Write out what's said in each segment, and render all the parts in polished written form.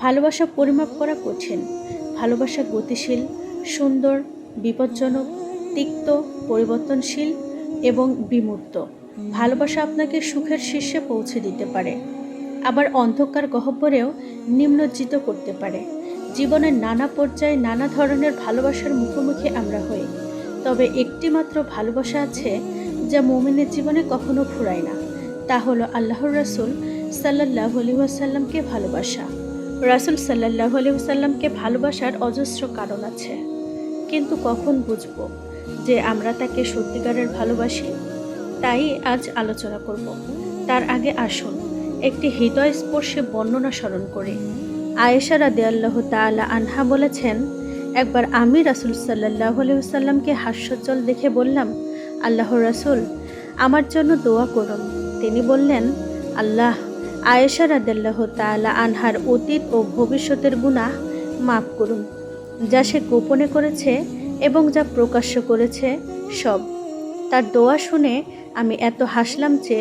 ভালোবাসা পরিমাপ করা কঠিন। ভালোবাসা গতিশীল, সুন্দর, বিপজ্জনক, তিক্ত, পরিবর্তনশীল এবং বিমূর্ত। ভালোবাসা আপনাকে সুখের শীর্ষে পৌঁছে দিতে পারে, আবার অন্ধকার গহ্বরেও নিমজ্জিত করতে পারে। জীবনের নানা পর্যায়ে নানা ধরনের ভালোবাসার মুখোমুখি আমরা হই। তবে একটি মাত্র ভালোবাসা আছে যা মুমিনের জীবনে কখনো ফুরায় না। তা হলো আল্লাহর রাসূল সাল্লাল্লাহু আলাইহি ওয়াসাল্লামকে ভালোবাসা। রাসূল সাল্লাল্লাহু আলাইহি ওয়াসাল্লামকে ভালোবাসার অজস্র কারণ আছে, কিন্তু কখন বুঝব যে আমরা তাকে সত্যিকারের ভালোবাসি? তাই আজ আলোচনা করব। তার আগে আসুন একটি হৃদয়স্পর্শী বর্ণনা স্মরণ করি। আয়েশা রাদিয়াল্লাহু তাআলা আনহা বলেছেন, একবার আমি রাসূল সাল্লাল্লাহু আলাইহি ওয়াসাল্লামকে হাস্যোজ্জ্বল দেখে বললাম, আল্লাহর রাসূল, আমার জন্য দোয়া করুন। তিনি বললেন, আল্লাহ আয়েশা রাদিয়াল্লাহু তাআলা আনহার অতীত ও ভবিষ্যতের গুনাহ মাফ করুন, যা সে গোপনে করেছে এবং যা প্রকাশ্য করেছে সব। তার দোয়া শুনে আমি এত হাসলাম যে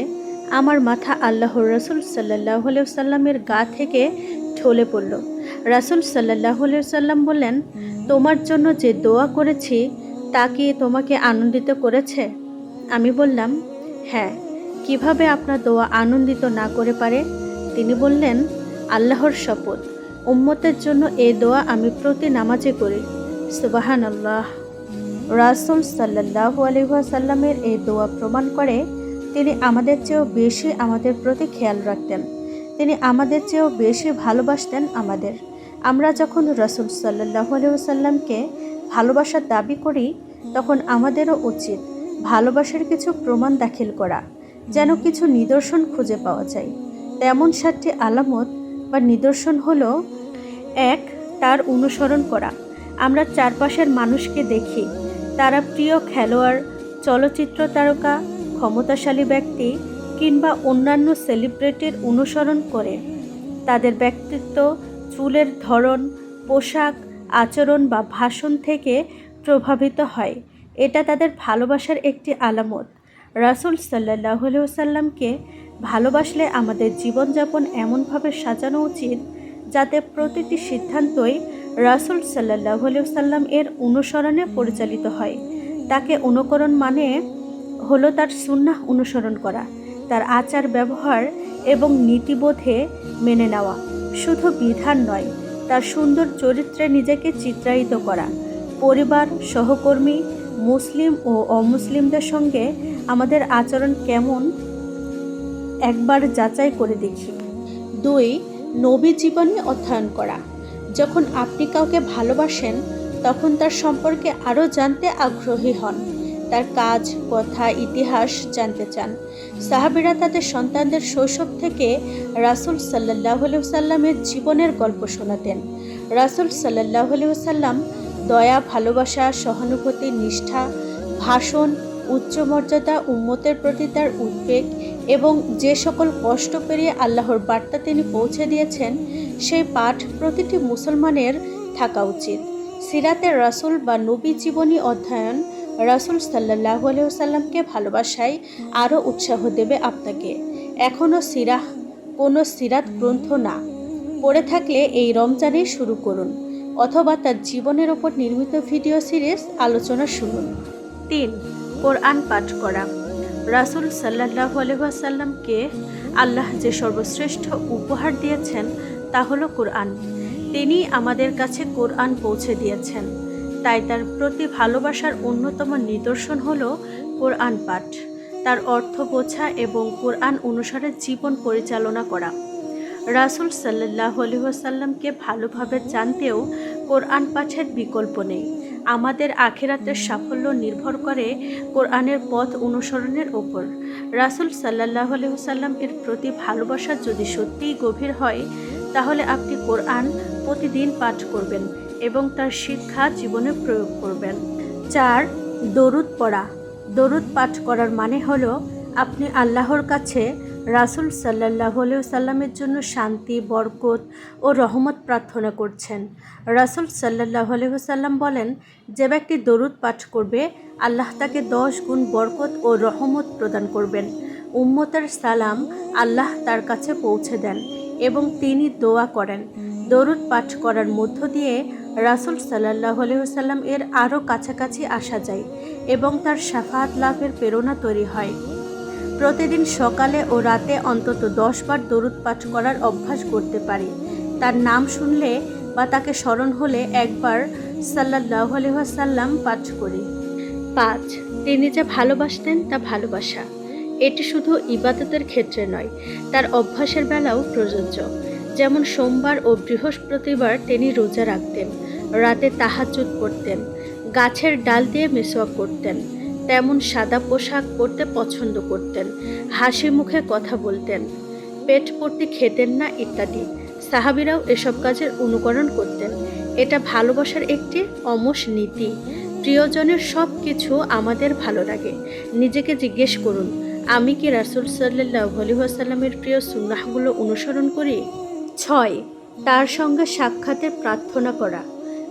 আমার মাথা আল্লাহর রাসূল সাল্লাল্লাহু আলাইহি ওয়াসাল্লামের গা থেকে ঢলে পড়ল। রাসূল সাল্লাল্লাহু আলাইহি ওয়াসাল্লাম বললেন, তোমার জন্য যে দোয়া করেছি তা কি তোমাকে আনন্দিত করেছে? আমি বললাম, হ্যাঁ। কিভাবে আপনার দোয়া আনন্দিত না করে পারে? তিনি বললেন, আল্লাহর শপথ, উম্মতের জন্য এই দোয়া আমি প্রতি নামাজে করি। সুবহানাল্লাহ। রাসূল সাল্লাল্লাহু আলাইহি ওয়াসাল্লামের এই দোয়া প্রমাণ করে তিনি আমাদের চেয়েও বেশি আমাদের প্রতি খেয়াল রাখতেন। তিনি আমাদের চেয়েও বেশি ভালোবাসতেন আমাদের। আমরা যখন রাসূল সাল্লাল্লাহু আলাইহি ওয়াসাল্লামকে ভালোবাসার দাবি করি, তখন আমাদেরও উচিত ভালোবাসার কিছু প্রমাণ দাখিল করা, যেন কিছু নিদর্শন খুঁজে পাওয়া যায়। তেমন 7টি আলামত বা নিদর্শন হলো: 1. তার অনুসরণ করা। আমরা চারপাশের মানুষকে দেখি, তারা প্রিয় খেলোয়াড়, চলচ্চিত্র তারকা, ক্ষমতাশালী ব্যক্তি কিংবা অন্যান্য সেলিব্রিটির অনুসরণ করে। তাদের ব্যক্তিত্ব, চুলের ধরন, পোশাক, আচরণ বা ভাষণ থেকে প্রভাবিত হয়। এটা তাদের ভালোবাসার একটি আলামত। রাসূল সাল্লাল্লাহু আলাইহি ওয়াসাল্লামকে ভালোবাসলে আমাদের জীবনযাপন এমনভাবে সাজানো উচিত যাতে প্রতিটি সিদ্ধান্তই রাসূল সাল্লাল্লাহু আলাইহি ওয়াসাল্লাম এর অনুসরণে পরিচালিত হয়। তাকে অনুকরণ মানে হলো তার সুন্নাহ অনুসরণ করা, তার আচার ব্যবহার এবং নীতিবোধে মেনে নেওয়া। শুধু বিধান নয়, তার সুন্দর চরিত্রে নিজেকে চিত্রায়িত করা। পরিবার, সহকর্মী, মুসলিম ও অমুসলিমদের সঙ্গে আমাদের আচরণ কেমন একবার যাচাই করে দেখি। 2. নবী জীবনী অধ্যয়ন করা। যখন আপনি কাউকে ভালোবাসেন, তখন তার সম্পর্কে আরও জানতে আগ্রহী হন। তার কাজ, কথা, ইতিহাস জানতে চান। সাহাবীরা তাদের সন্তানদের শৈশব থেকে রাসূল সাল্লাল্লাহু আলাইহি ওয়াসাল্লামের জীবনের গল্প শোনাতেন। রাসূল সাল্লাল্লাহু আলাইহি ওয়াসাল্লাম দয়া, ভালোবাসা, সহানুভূতি, নিষ্ঠা, ভাষণ, উচ্চ মর্যাদা, উম্মতের প্রতি তার উদ্বেগ এবং যে সকল কষ্ট পেরিয়ে আল্লাহর বার্তা তিনি পৌঁছে দিয়েছেন, সেই পাঠ প্রতিটি মুসলমানের থাকা উচিত। সিরাতের রাসূল বা নবী জীবনী অধ্যয়ন রাসূল সাল্লাল্লাহু আলাইহি ওয়াসাল্লামকে ভালোবাসায় আরও উৎসাহ দেবে আপনাকে। এখনও কোনো সিরাত গ্রন্থ না পড়ে থাকলে এই রমজানেই শুরু করুন, অথবা তার জীবনের ওপর নির্মিত ভিডিও সিরিজ আলোচনা শুনুন। 3. কোরআন পাঠ করা। রাসূল সাল্লাল্লাহু আলাইহি ওয়াসাল্লামকে আল্লাহ যে সর্বশ্রেষ্ঠ উপহার দিয়েছেন তা হলো কোরআন। তিনি আমাদের কাছে কোরআন পৌঁছে দিয়েছেন। তাই তার প্রতি ভালোবাসার অন্যতম নিদর্শন হলো কোরআন পাঠ, তার অর্থ বোঝা এবং কোরআন অনুসারে জীবন পরিচালনা করা। রাসূল সাল্লাল্লাহু আলাইহি ওয়াসাল্লামকে ভালোভাবে জানতেও কোরআন পাঠের বিকল্প নেই। আমাদের আখিরাতের সাফল্য নির্ভর করে কোরআনের পথ অনুসরণের ওপর। রাসূল সাল্লাল্লাহু আলাইহি ওয়াসাল্লাম এর প্রতি ভালোবাসা যদি সত্যিই গভীর হয়, তাহলে আপনি কোরআন প্রতিদিন পাঠ করবেন এবং তার শিক্ষা জীবনে প্রয়োগ করবেন। 4. দরুদ পড়া। দরুদ পাঠ করার মানে হলো আপনি আল্লাহর কাছে রাসূল সাল্লাল্লাহু আলাইহি ওয়াসাল্লামের জন্য শান্তি, বরকত ও রহমত প্রার্থনা করছেন। রাসূল সাল্লাল্লাহু আলাইহি ওয়াসাল্লাম বলেন, যে ব্যক্তি দরুদ পাঠ করবে, আল্লাহ তাকে 10 গুণ বরকত ও রহমত প্রদান করবেন। উম্মতের সালাম আল্লাহ তার কাছে পৌঁছে দেন এবং তিনি দোয়া করেন। দরুদ পাঠ করার মধ্য দিয়ে রাসূল সাল্লাল্লাহু আলাইহি ওয়াসাল্লাম এর আরও কাছাকাছি আসা যায় এবং তার শাফাআত লাভের প্রেরণা তৈরি হয়। প্রতিদিন সকালে ও রাতে অন্তত 10 বার দরুদ পাঠ করার অভ্যাস করতে পারি। তার নাম শুনলে বা তাকে স্মরণ হলে একবার সাল্লাল্লাহু আলাইহি ওয়াসাল্লাম পাঠ করি। 5. তিনি যা ভালোবাসতেন তা ভালোবাসা। এটি শুধু ইবাদতের ক্ষেত্রে নয়, তার অভ্যাসের বেলাও প্রযোজ্য। যেমন সোমবার ও বৃহস্পতিবার তিনি রোজা রাখতেন, রাতে তাহাজ্জুদ পড়তেন, গাছের ডাল দিয়ে মিসওয়াক করতেন, তেমন সাদা পোশাক পরতে পছন্দ করতেন, হাসি মুখে কথা বলতেন, পেট ভর্তি খেতেন না ইত্যাদি। সাহাবীরাও এসব কাজের অনুকরণ করতেন। এটা ভালোবাসার একটি অমোঘ নীতি। প্রিয়জনের সব কিছু আমাদের ভালো লাগে। নিজেকে জিজ্ঞেস করুন, আমি কি রাসূল সাল্লাল্লাহু আলাইহি ওয়াসাল্লামের প্রিয় সুন্নাহগুলো অনুসরণ করি? 6. তার সঙ্গে সাক্ষাতের প্রার্থনা করা।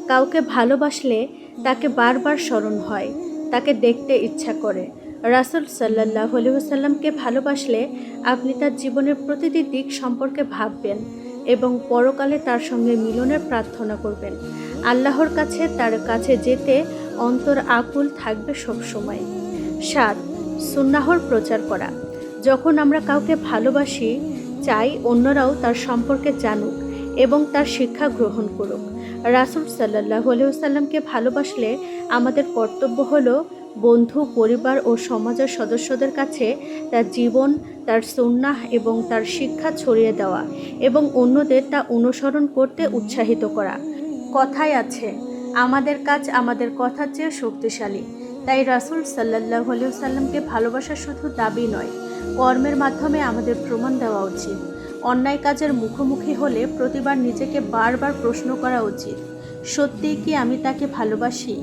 কাউকে ভালোবাসলে তাকে বারবার স্মরণ হয়, তাকে দেখতে ইচ্ছা করে। রাসূল সাল্লাল্লাহু আলাইহি ওয়াসাল্লামকে ভালোবাসলে আপনি তার জীবনের প্রতিটি দিক সম্পর্কে ভাববেন এবং পরকালে তার সঙ্গে মিলনের প্রার্থনা করবেন। আল্লাহর কাছে তার কাছে যেতে অন্তর আকুল থাকবে সবসময়। 7. সুন্নাহর প্রচার করা। যখন আমরা কাউকে ভালোবাসি, চাই অন্যরাও তার সম্পর্কে জানুক এবং তার শিক্ষা গ্রহণ করুক। রাসূল সাল্লাল্লাহু আলাইহি ওয়াসাল্লামকে ভালোবাসলে আমাদের কর্তব্য হলো বন্ধু, পরিবার ও সমাজের সদস্যদের কাছে তার জীবন, তার সুন্নাহ এবং তার শিক্ষা ছড়িয়ে দেওয়া এবং অন্যদের তা অনুসরণ করতে উৎসাহিত করা। কথায় আছে, আমাদের কাজ আমাদের কথার চেয়ে শক্তিশালী। তাই রাসূল সাল্লাল্লাহু আলাইহি ওয়াসাল্লামকে ভালোবাসা শুধু দাবি নয়, কর্মের মাধ্যমে আমাদের প্রমাণ দেওয়া উচিত। অন্যায় কাজের মুখোমুখি হলে প্রতিবার নিজেকে বারবার প্রশ্ন করা উচিত, সত্যিই কি আমি তাকে ভালোবাসি?